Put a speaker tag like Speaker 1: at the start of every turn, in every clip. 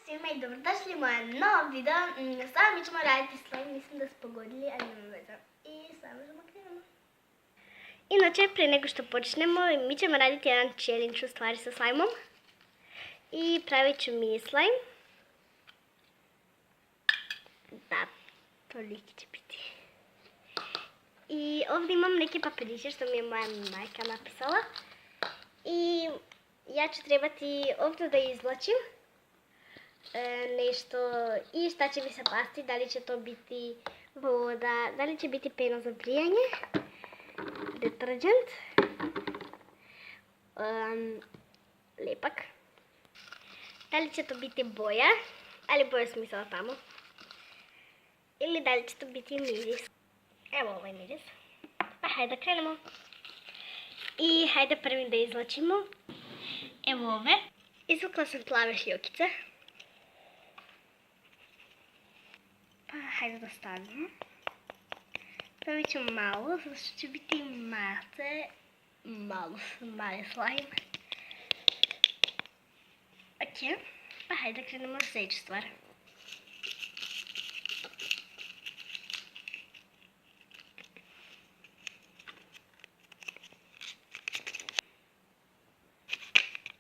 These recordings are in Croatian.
Speaker 1: svima i dobrodošli u moje novo video. Sada mi ćemo raditi slime, mislim da ste pogodili, ali nema veze. I sada možemo krenemo. Inače, prije nego što počnemo, mi ćemo raditi jedan challenge u stvari sa slimeom. I pravit ću mini slime. Da, toliki će biti. I ovdje imam neke papiriće što mi je moja majka napisala. I ja ću trebati ovdje da izvlačim nešto i šta će mi se pasti, da li će to biti voda, da li će biti pena za brijanje, deterđent, lepak, da li će to biti boja, ali boja sam mislila tamo, ili da li će to biti miris. Evo ovaj miris. Pa hajde da krenemo. I hajde prvim da izvlačimo. Evo ove. Izvukla sam plave šljokice. Pa hajde da stavimo. Pravit ću malo, zašto će biti mali slime. Ok, pa hajde da krenemo na sljedeću stvar.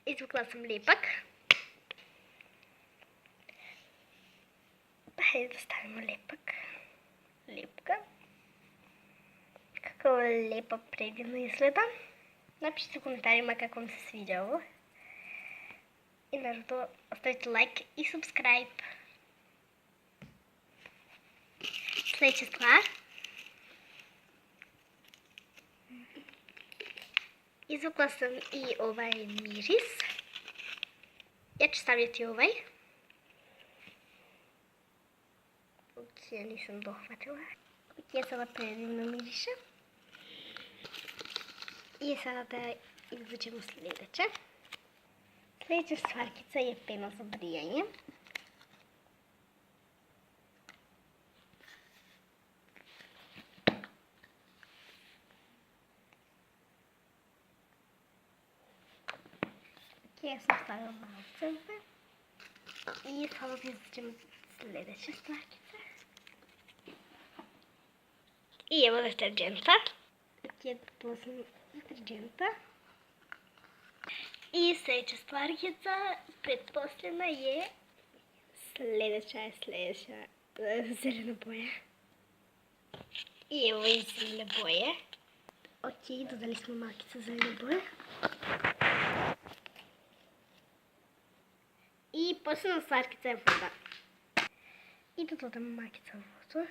Speaker 1: Izvukla sam lepak. Pa hajde da stavimo lepak. Lepka. Kako lepo predivno izgleda. Napišite u komentarima kako vam se sviđa ovo. I naravno ostavite like i subscribe. Sljedeća stvar. Izvukla sam i ovaj miris. Ja ću staviti ovaj. Ok, nisam dohvatila. Ok, sada predivno miriše. I sada da izvučemo sljedeće. Sljedeća stvarkica je pena za brijanje. Ja sam stavila malo crve. I sada izvučemo sljedeće stvarkice. I evo deterđenta. Tu sam deterđenta. I sljedeća stvarkica, pretposljedna je sljedeća zelena boja. I evo i zelene boje. Ok, dodali smo malkice zelene boje. I posljedna stvarkica je voda. I da dodamo malkice vodu.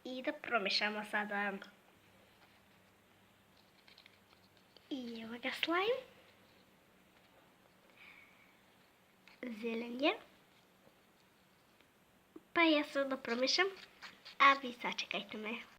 Speaker 1: I da promješamo sada. I evo ga slime. Zelen je. Pa ja sad da promješam. A vi sačekajte me.